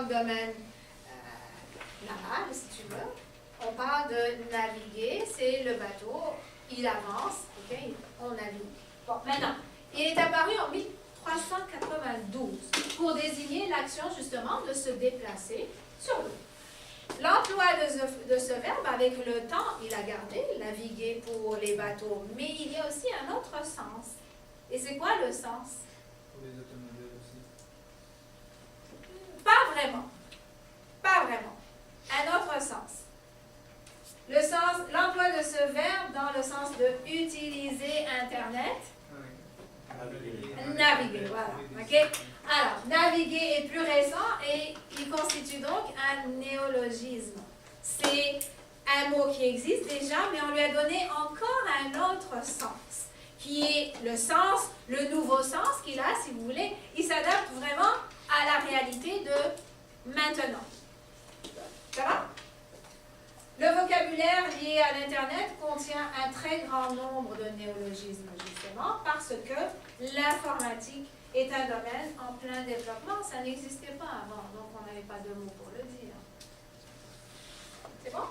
comme domaine naval, si tu veux. On parle de naviguer, c'est le bateau, il avance, ok, on navigue. Bon, maintenant, il est apparu en 1392 pour désigner l'action justement de se déplacer sur l'eau. L'emploi de ce verbe, avec le temps, il a gardé naviguer pour les bateaux, mais il y a aussi un autre sens. Et c'est quoi le sens? Pour les automobiles aussi. Pas vraiment. Pas vraiment. Un autre sens. Le sens, l'emploi de ce verbe dans le sens de utiliser Internet. Naviguer, voilà. Okay? Alors, naviguer est plus récent et il constitue donc un néologisme. C'est un mot qui existe déjà, mais on lui a donné encore un autre sens, qui est le sens, le nouveau sens qu'il a, si vous voulez. Il s'adapte vraiment à la réalité de maintenant. Ça va? Le vocabulaire lié à l'Internet contient un très grand nombre de néologismes, justement, parce que l'informatique est un domaine en plein développement. Ça n'existait pas avant, donc on n'avait pas de mots pour le dire. C'est bon?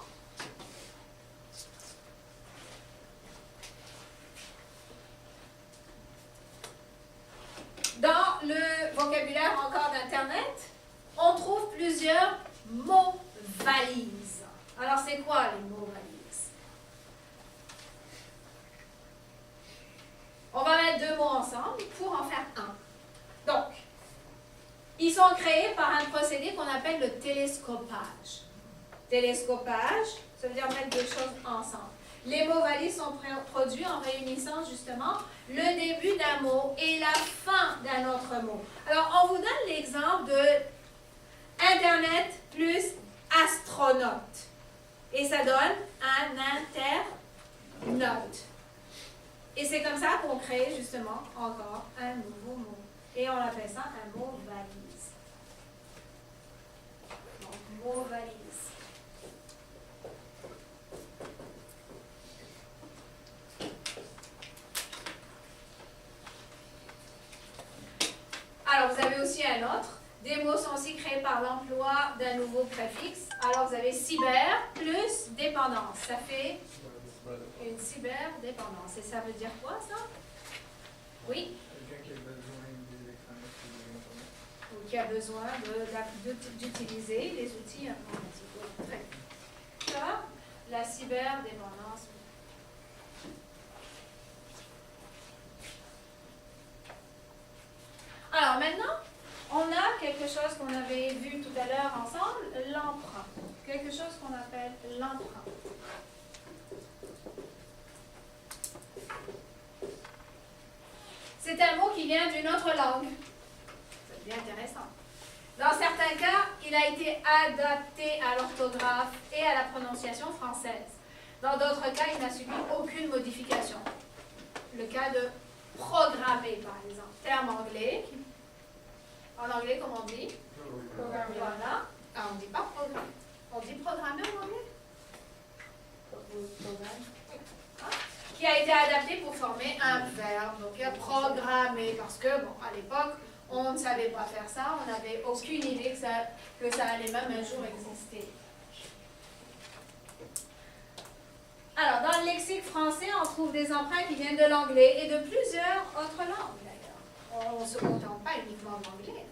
Dans le vocabulaire encore d'Internet, on trouve plusieurs mots valises. Alors, c'est quoi les mots valises? On va mettre deux mots ensemble pour en faire un. Donc, ils sont créés par un procédé qu'on appelle le télescopage. Télescopage, ça veut dire mettre deux choses ensemble. Les mots valises sont produits en réunissant justement le début d'un mot et la fin d'un autre mot. Alors, on vous donne l'exemple de Internet plus astronaute. Et ça donne un internaute. Et c'est comme ça qu'on crée justement encore un nouveau mot. Et on appelle ça un mot valise. Donc, mot valise. Alors, vous avez aussi un autre. Des mots sont aussi créés par l'emploi d'un nouveau préfixe. Alors, vous avez cyber plus dépendance. Ça fait une cyberdépendance. Et ça veut dire quoi, ça? Oui? Quelqu'un qui a besoin d'électronique Ou qui a besoin d'utiliser les outils informatiques. Très bien. Ça va? La cyberdépendance. Alors, maintenant, on a quelque chose qu'on avait vu tout à l'heure ensemble, l'emprunt. Quelque chose qu'on appelle l'emprunt. C'est un mot qui vient d'une autre langue. C'est bien intéressant. Dans certains cas, il a été adapté à l'orthographe et à la prononciation française. Dans d'autres cas, il n'a subi aucune modification. Le cas de programmer, par exemple. Terme anglais. En anglais, comment on dit? Programmer. Voilà. Ah, on ne dit pas programmer. On dit programmer en anglais? Ah. Qui a été adapté pour former un verbe. Donc, il a programmé parce que, bon, à l'époque, on ne savait pas faire ça. On n'avait aucune idée que ça allait même un jour exister. Alors, dans le lexique français, on trouve des emprunts qui viennent de l'anglais et de plusieurs autres langues, d'ailleurs. On ne se contente pas uniquement de l'anglais.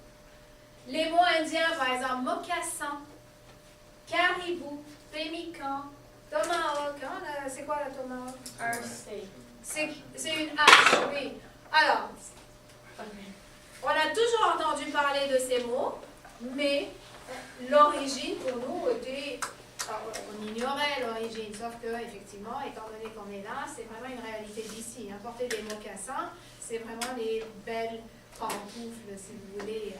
Les mots indiens, par exemple, mocassin, caribou, pémican, tomahawk. Hein, c'est quoi la tomahawk? C'est une hache, oui. Alors, on a toujours entendu parler de ces mots, mais l'origine pour nous était... on ignorait l'origine, sauf que, effectivement, étant donné qu'on est là, c'est vraiment une réalité d'ici. Hein. Porter des mocassins, c'est vraiment les belles pantoufles, si vous voulez,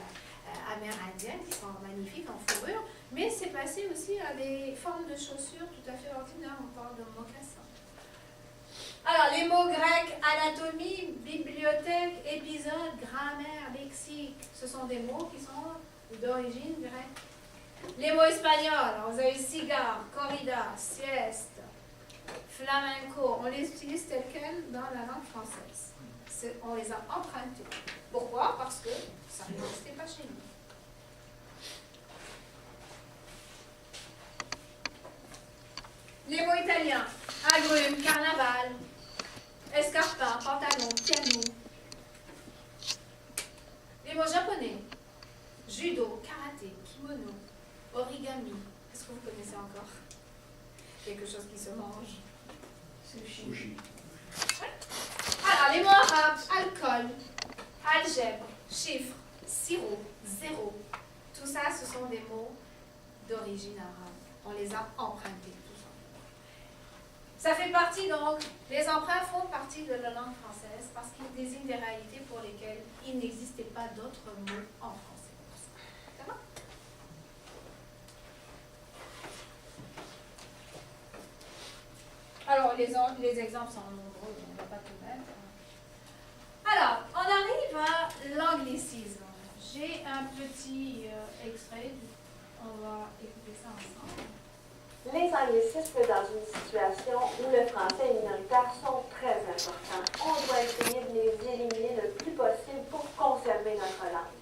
amérindiennes, qui sont magnifiques en fourrure, mais c'est passé aussi à des formes de chaussures tout à fait ordinaires. On parle de mocassins. Alors, les mots grecs, anatomie, bibliothèque, épisode, grammaire, lexique, ce sont des mots qui sont d'origine grecque. Les mots espagnols, alors vous avez cigare, corrida, sieste, flamenco, on les utilise tels quels dans la langue française. On les a empruntés. Pourquoi? Parce que ça n'existait pas chez nous. Les mots italiens, agrumes, carnaval, escarpin, pantalon, piano. Les mots japonais, judo, karaté, kimono, origami. Est-ce que vous connaissez encore quelque chose qui se mange? Sushi. Alors, les mots arabes, alcool, algèbre, chiffre, sirop, zéro. Tout ça, ce sont des mots d'origine arabe. On les a empruntés, tout simplement. Ça fait partie donc, les emprunts font partie de la langue française parce qu'ils désignent des réalités pour lesquelles il n'existait pas d'autres mots en français. Ça va? Alors, les exemples sont nombreux, on ne va pas tout mettre. Alors, on arrive à l'anglicisme. J'ai un petit extrait, on va écouter ça ensemble. Les anglicismes dans une situation où le français est minoritaire sont très importants. On doit essayer de les éliminer le plus possible pour conserver notre langue.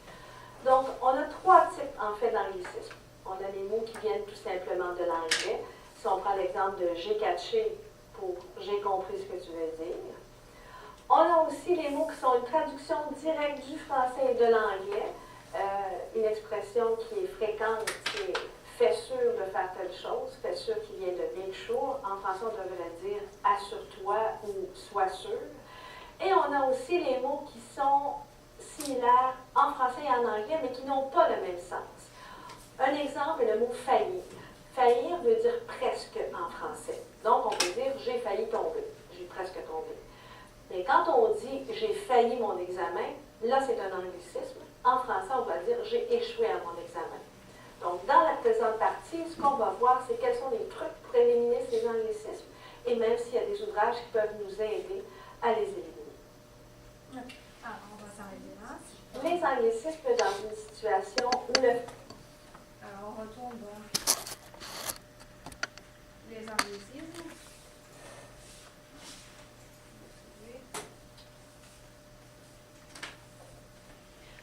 Donc, on a trois types en fait d'anglicisme. On a les mots qui viennent tout simplement de l'anglais. Si on prend l'exemple de j'ai catché pour j'ai compris ce que tu veux dire. On a aussi les mots qui sont une traduction directe du français et de l'anglais. Une expression qui est fréquente, qui est fais sûr de faire telle chose, fais sûr qui vient de make sure. En français, on devrait dire assure-toi ou sois sûr. Et on a aussi les mots qui sont similaires en français et en anglais, mais qui n'ont pas le même sens. Un exemple est le mot faillir. Faillir veut dire presque en français. Donc, on peut dire j'ai failli tomber, j'ai presque tombé. Mais quand on dit j'ai failli mon examen, là, c'est un anglicisme. En français, on va dire j'ai échoué à mon examen. Donc, dans la présente partie, ce qu'on va voir, c'est quels sont les trucs pour éliminer ces anglicismes, et même s'il y a des ouvrages qui peuvent nous aider à les éliminer. Okay. Alors, on va s'arrêter là. Les anglicismes dans une situation où le... Alors, on retourne dans les anglicismes.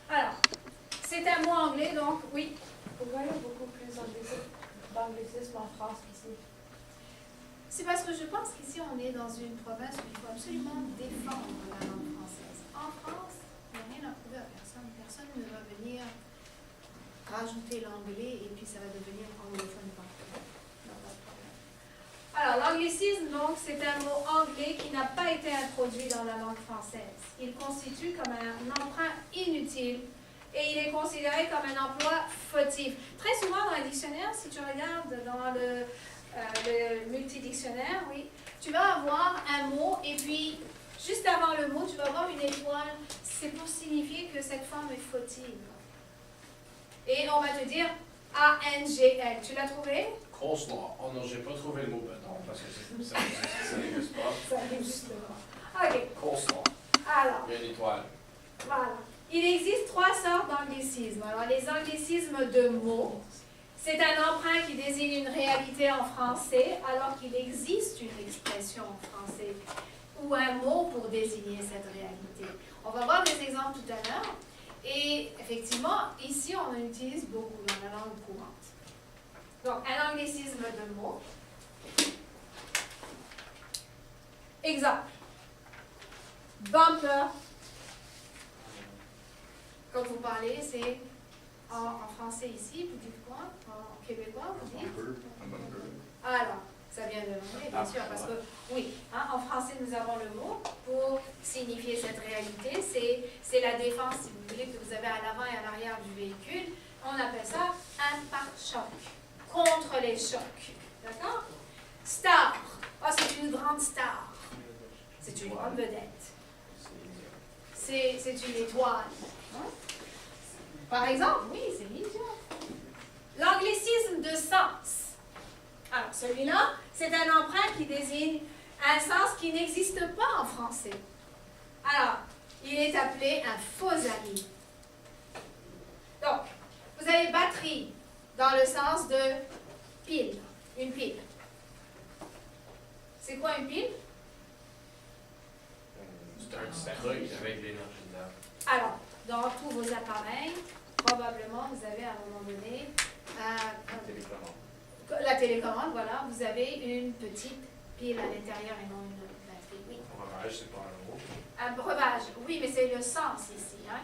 Alors, c'est un mot anglais, donc oui. Pourquoi il y a beaucoup plus d'anglicisme en France qu'ici? C'est parce que je pense qu'ici, on est dans une province où il faut absolument défendre la langue française. En France, il n'y a rien à prouver à personne. Personne ne va venir rajouter l'anglais et puis ça va devenir anglophone partout. Non, pas de problème. Alors, l'anglicisme, donc, c'est un mot anglais qui n'a pas été introduit dans la langue française. Il constitue comme un emprunt inutile et il est considéré comme un emploi fautif. Très souvent dans un dictionnaire, si tu regardes dans le multidictionnaire, oui, tu vas avoir un mot et puis juste avant le mot, tu vas avoir une étoile. C'est pour signifier que cette forme est fautive. Et on va te dire A-N-G-L. Tu l'as trouvé? Coleslaw. Oh non, j'ai pas trouvé le mot non, parce que ça n'existe pas. Ça n'existe pas. OK. Coleslaw. Alors, Il y a une étoile. voilà. Il existe trois sortes d'anglicismes. Alors, les anglicismes de mots, c'est un emprunt qui désigne une réalité en français, alors qu'il existe une expression en français ou un mot pour désigner cette réalité. On va voir des exemples tout à l'heure. Et effectivement, ici, on en utilise beaucoup dans la langue courante. Donc, un anglicisme de mots. Exemple. Bumper. Quand vous parlez, c'est en français ici, vous dites quoi? En québécois, vous dites? Alors, ça vient de l'anglais, bien sûr, parce que, oui, hein, en français, nous avons le mot pour signifier cette réalité. C'est la défense, si vous voulez, que vous avez à l'avant et à l'arrière du véhicule. On appelle ça un pare-choc, contre les chocs. D'accord? Star. Oh, c'est une grande star. C'est une grande vedette. C'est une étoile. Hein? Par exemple, oui, c'est l'illusion. L'anglicisme de sens. Alors, celui-là, c'est un emprunt qui désigne un sens qui n'existe pas en français. Alors, il est appelé un faux ami. Donc, vous avez batterie dans le sens de pile, une pile. C'est quoi une pile? C'est un petit truc avec l'énergie dedans. Alors, dans tous vos appareils, probablement, vous avez à un moment donné un Télécommande. La télécommande, voilà, vous avez une petite pile à l'intérieur et non une batterie. Oui. Breuvage, c'est pas un mot. Un breuvage, oui, mais c'est le sens ici, hein,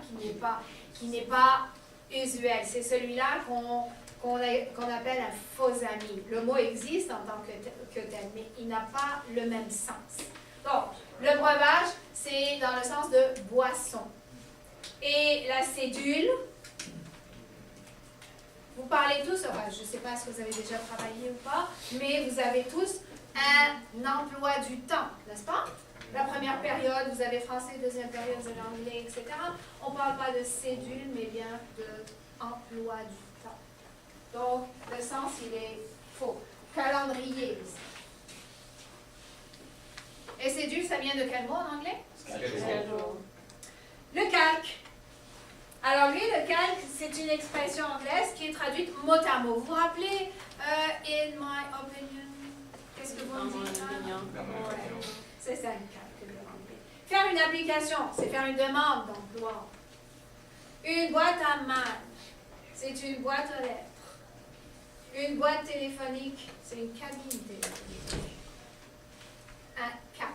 qui n'est pas usuel. C'est celui-là qu'on appelle un faux ami. Le mot existe en tant que tel, mais il n'a pas le même sens. Donc, le breuvage, c'est dans le sens de boisson. Et la cédule, vous parlez tous, enfin, je ne sais pas si vous avez déjà travaillé ou pas, mais vous avez tous un emploi du temps, n'est-ce pas? La première période, vous avez français, deuxième période, vous avez anglais, etc. On ne parle pas de cédule, mais bien d'emploi du temps. Donc, le sens, il est faux. Calendrier aussi. Et cédule, ça vient de quel mot en anglais? Schedule. Le calque. Alors lui, le calque, c'est une expression anglaise qui est traduite mot à mot. Vous vous rappelez, in my opinion, qu'est-ce que vous me dites? Ouais. C'est ça, le calque de l'anglais. Faire une application, c'est faire une demande d'emploi. Une boîte à mal, c'est une boîte aux lettres. Une boîte téléphonique, c'est une cabine téléphonique. Un calque.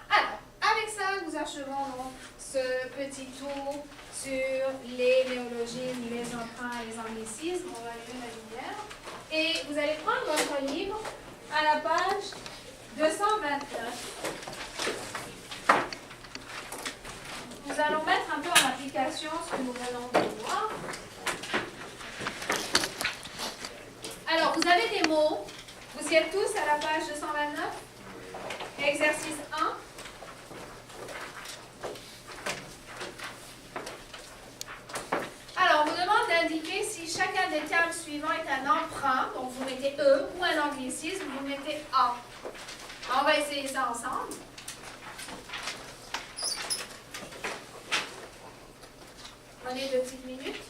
Alors, avec ça, nous achevons donc ce petit tour sur les néologismes, les emprunts et les anglicismes. On va allumer la lumière. Et vous allez prendre votre livre à la page 229. Nous allons mettre un peu en application ce que nous venons de voir. Alors, vous avez des mots. Vous y êtes tous à la page 229. Exercice 1. Alors, on vous demande d'indiquer si chacun des termes suivants est un emprunt, donc vous mettez E, ou un anglicisme, vous mettez A. On va essayer ça ensemble. Prenez 2 petites minutes.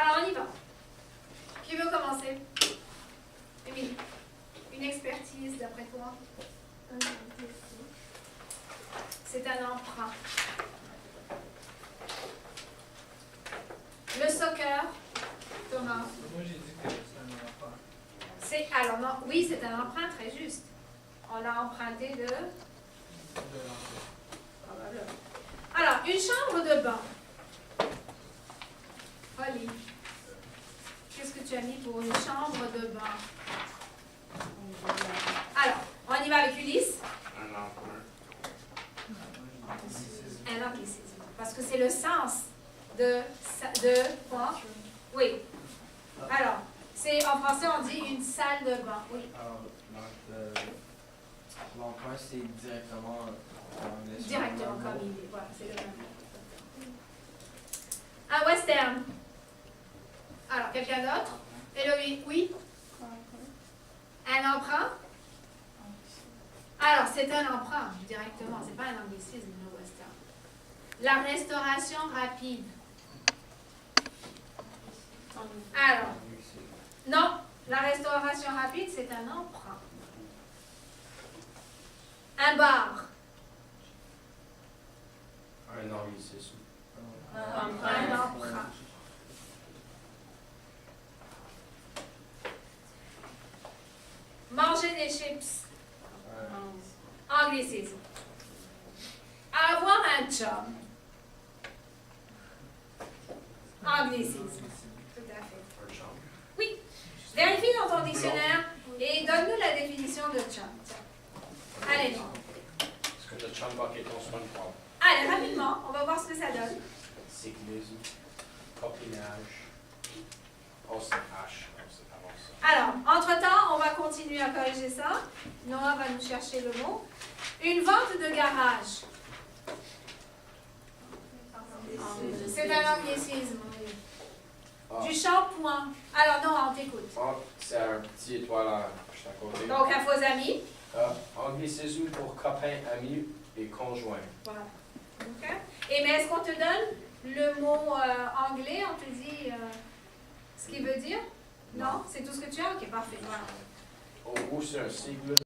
Alors, on y va. Qui veut commencer? Émilie, une expertise d'après toi? C'est un emprunt. Le soccer, Thomas. Moi, j'ai dit que c'est un enfant. Alors non, oui, c'est un emprunt très juste. On l'a emprunté de... De l'enfant. Probablement. Alors, une chambre de bain. Holly, qu'est-ce que tu as mis pour une chambre de bain? Alors, on y va avec Ulysse. Un emprunt. Un anglicisme. Parce que c'est le sens de quoi? Oui. Alors, en français, on dit une salle de bain. Oui. Alors, l'emprunt, c'est directement en anglais. Directement comme il est. Voilà, c'est le même. Un western. Alors, quelqu'un d'autre? Héloïse, oui? Un emprunt? Alors, c'est un emprunt, directement. C'est pas un anglicisme, le western. La restauration rapide. Alors, non, la restauration rapide, c'est un emprunt. Un bar. Un anglicisme. Un emprunt. Manger des chips. Anglicisme. Avoir un chum. Anglicisme. Tout à fait. Un chambre. Oui. Vérifie dans ton dictionnaire Et donne-nous la définition de chum. Tiens. Allez, non. Est-ce que le chum bucket on se rend compte? Allez, rapidement, on va voir ce que ça donne. Cyclisme, copinage. Oh, c'est H. Oh, c'est avant ça. Alors, entre-temps, on va continuer à corriger ça. Noah va nous chercher le mot. Une vente de garage. C'est un anglicisme, oui. Ah. Du shampoing. Alors, non, on t'écoute. Ah, c'est un petit étoile juste à côté. Donc, à faux amis. Anglicisme pour copain, ami et conjoint. Voilà. OK. Et mais est-ce qu'on te donne le mot anglais? On te dit ce qu'il veut dire? Non? C'est tout ce que tu as? OK, parfait. Voilà. Au bout, c'est un sigle.